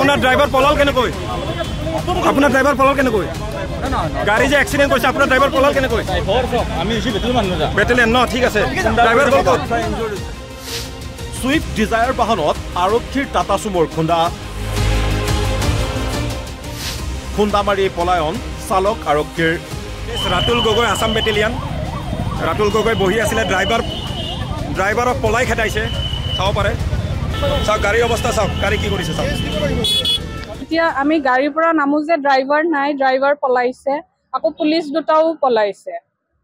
আপোনাৰ ড্ৰাইভাৰ পলাল কেনেকৈ আপোনাৰ ড্ৰাইভাৰ পলাল কেনেকৈ গাড়ী যে এক্সিডেণ্ট কৰিছে আপোনাৰ ড্ৰাইভাৰ পলাল কেনেকৈ আমি বেটেলিয়ান ন ঠিক আছে ড্ৰাইভাৰ ক'ত ছুইফ্ট ডিজায়াৰ বাহনত আৰক্ষীৰ টাটা চুমৰ খুন্দা মাৰি পলায়ন চালক আৰক্ষীৰ ৰাতুল গগৈ আছাম বেটেলিয়ান ৰাতুল গগৈ বহি আছিলে ড্ৰাইভাৰক পলাই খেদাইছে চাব পাৰে চাওক গাড়ীৰ অৱস্থা চাওক গাড়ী কি কৰিছে চাওক এতিয়া আমি গাড়ীৰ পৰা নামো যে ড্ৰাইভাৰ নাই ড্ৰাইভাৰ পলাইছে আকৌ পুলিচ দুটাও পলাইছে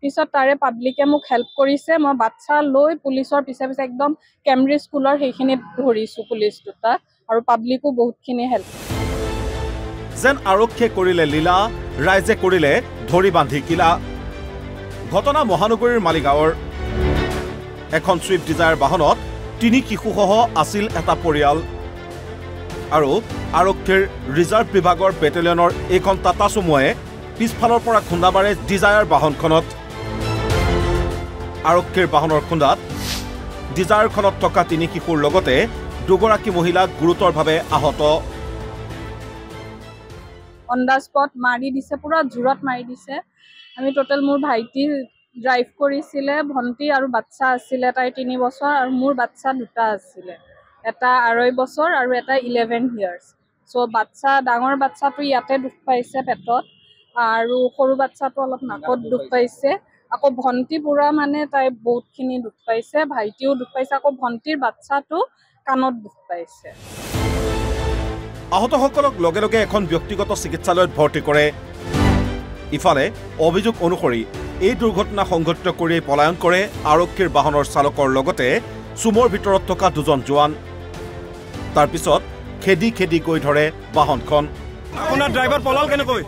পিছত তাৰে পাব্লিকে মোক হেল্প কৰিছে মই বাচ্চা লৈ পুলিচৰ পিছে পিছে একদম কেম্ব্ৰিজ স্কুলৰ সেইখিনিত ধৰিছোঁ পুলিচ দুটা আৰু পাব্লিকো বহুতখিনি হেল্প যেন আৰক্ষীয়ে কৰিলে লীলা ৰাইজে কৰিলে ধৰি বান্ধি কিলা ঘটনা মহানগৰীৰ মালিগাঁৱৰ এখন ছুইফ্ট ডিজায়াৰ বাহনত 3 শিশুসহ আছিল এটা পৰিয়াল আৰু আৰক্ষীৰ ৰিজাৰ্ভ বিভাগৰ বেটেলিয়নৰ এইখন টাটা চুমুৱে পিছফালৰ পৰা খুন্দা মাৰে ডিজায়াৰ বাহনখনত আৰক্ষীৰ বাহনৰ খুন্দাত ডিজায়াৰখনত থকা 3 শিশুৰ লগতে দুগৰাকী মহিলা গুৰুতৰভাৱে আহত অন দা স্পট মাৰি দিছে পুৰা জোৰত মাৰি দিছে আমি টোটেল মোৰ ভাইটি ড্ৰাইভ কৰিছিলে ভণ্টি আৰু বাচ্চা আছিলে তাই 3 বছৰ আৰু মোৰ বাচ্চা দুটা আছিলে এটা 2.5 বছৰ আৰু এটা 11 ইয়াৰ্ছ সো বাচ্চা ডাঙৰ বাচ্চাটো ইয়াতে দুখ পাইছে পেটত আৰু সৰু বাচ্চাটো অলপ নাকত দুখ পাইছে আকৌ ভণ্টি পুৰা মানে তাই বহুতখিনি দুখ পাইছে ভাইটিও দুখ পাইছে আকৌ ভণ্টিৰ বাচ্চাটো কাণত দুখ পাইছে আহতসকলক লগে লগে এখন ব্যক্তিগত চিকিৎসালয়ত ভৰ্তি কৰে ইফালে অভিযোগ অনুসৰি এই দুৰ্ঘটনা সংঘটিত কৰি পলায়ন কৰে আৰক্ষীৰ বাহনৰ চালকৰ লগতে চুমৰ ভিতৰত থকা দুজন জোৱান তাৰ পিছত খেদি গৈ ধৰে বাহনখন আপোনাৰ ড্ৰাইভাৰ পলাল কেনেকৈ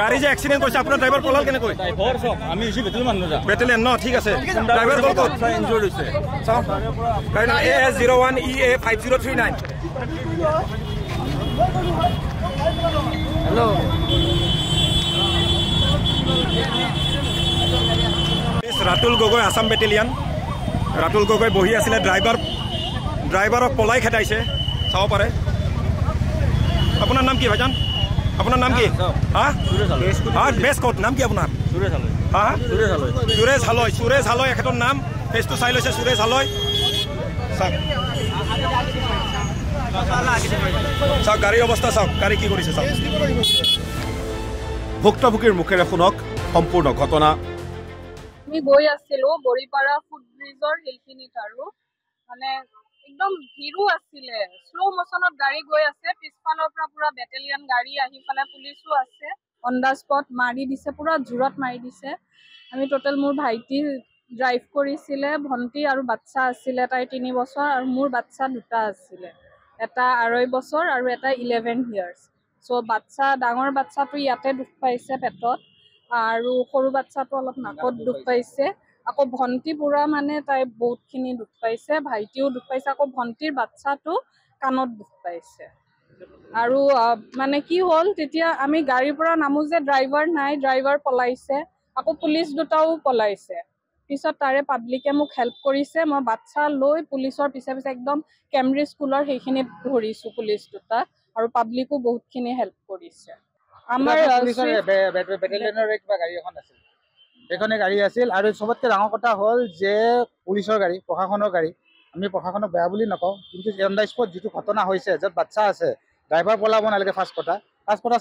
গাড়ী যে এক্সিডেণ্ট কৰিছে আপোনাৰ ড্ৰাইভাৰ পলাল কেনেকৈ আমি বেটেলিয়ান ন ঠিক আছে ড্ৰাইভাৰ ক'ত ইনজৰ্ড হৈছে চাওক গাড়ী AS01 EA 5039 hello' Ratul Gogoi Assam battalion Ratul Gogoi বহি আছিলে ড্ৰাইভাৰক পলাই খেদাইছে চাব পাৰে আপোনাৰ নাম কি ভাইজান আপোনাৰ নাম কি বেষ্ট ক'ত নাম কি আপোনাৰ সুৰেশ হালৈ এখেতৰ নাম ফেচটো চাই লৈছে সুৰেশ হালৈ চাওক গাড়ীৰ অৱস্থা চাওক গাড়ী কি কৰিছে চাওক ভুক্তভোগীৰ মুখেৰে শুনক সম্পূৰ্ণ ঘটনা আমি গৈ আছিলো বৰিপাৰা ফুট ব্ৰিজৰ সেইখিনিত আৰু মানে একদম ভিৰো আছিলে স্লো মোশনত গাড়ী গৈ আছে পিছফালৰ পৰা পুৰা বেটেলিয়ান গাড়ী আহি ফালে পুলিচো আছে অন দা স্পট মাৰি দিছে পুৰা জোৰত মাৰি দিছে আমি টোটেল মোৰ ভাইটি ড্ৰাইভ কৰিছিলে ভণ্টি আৰু বাচ্চা আছিলে তাই 3 বছৰ আৰু মোৰ বাচ্চা দুটা আছিলে এটা 2.5 বছৰ আৰু এটা 11 ইয়াৰ্ছ সো বাচ্চা ডাঙৰ বাচ্চাটো ইয়াতে দুখ পাইছে পেটত আৰু সৰু বাচ্চাটো অলপ নাকত দুখ পাইছে আকৌ ভণ্টি পুৰা মানে তাই বহুতখিনি দুখ পাইছে ভাইটিও দুখ পাইছে আকৌ ভণ্টিৰ বাচ্চাটো কাণত দুখ পাইছে আৰু মানে কি হ'ল তেতিয়া আমি গাড়ীৰ পৰা নামো যে ড্ৰাইভাৰ নাই ড্ৰাইভাৰ পলাইছে আকৌ পুলিচ দুটাও পলাইছে পিছত তাৰে পাব্লিকে মোক হেল্প কৰিছে মই বাচ্চা লৈ পুলিচৰ পিছে পিছে একদম কেম্ব্ৰিজ স্কুলৰ সেইখিনিত ধৰিছোঁ পুলিচ দুটা আৰু পাব্লিকো বহুতখিনি হেল্প কৰিছে আমাৰ বেটেলিয়নৰ কিবা গাড়ী এখন আছিল এইখনে গাড়ী আছিল আৰু চবতকৈ ডাঙৰ কথা হ'ল যে পুলিচৰ গাড়ী প্ৰশাসনৰ গাড়ী আমি প্ৰশাসনক বেয়া বুলি নকওঁ কিন্তু অন দা স্পট যিটো ঘটনা হৈছে য'ত বাচ্চা আছে ড্ৰাইভাৰ পলাব নালাগে ফাৰ্ষ্ট কথা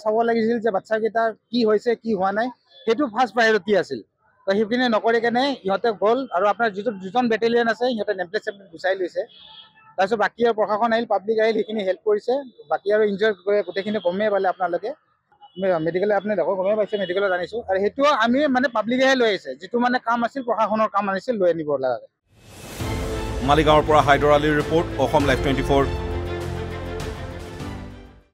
চাব লাগিছিল যে বাচ্চাকেইটাৰ কি হৈছে কি হোৱা নাই সেইটো ফাৰ্ষ্ট প্ৰায়ৰিটি আছিল তো সেইখিনি নকৰি কেনে ইহঁতে গ'ল আৰু আপোনাৰ দুজন বেটেলিয়ন আছে সিহঁতে নেমপ্লেট চেমপ্লেট গুচাই লৈছে তাৰপিছত বাকী আৰু প্ৰশাসন আহিল পাব্লিক আহিল সেইখিনি হেল্প কৰিছে বাকী আৰু ইনজয় গোটেইখিনি গমেই পালে আপোনালোকে মেডিকেল আপুনি দেখো গমেই পাইছে মেডিকেলত আনিছোঁ আৰু সেইটো আমি মানে পাব্লিকেহে লৈ আহিছে যিটো মানে কাম আছিল প্ৰশাসনৰ কাম আনিছিল লৈ আনিব লাগে মালিগাঁৱৰ পৰা হাইদৰ আলীৰ ৰিপৰ্ট অসম লাইভ 24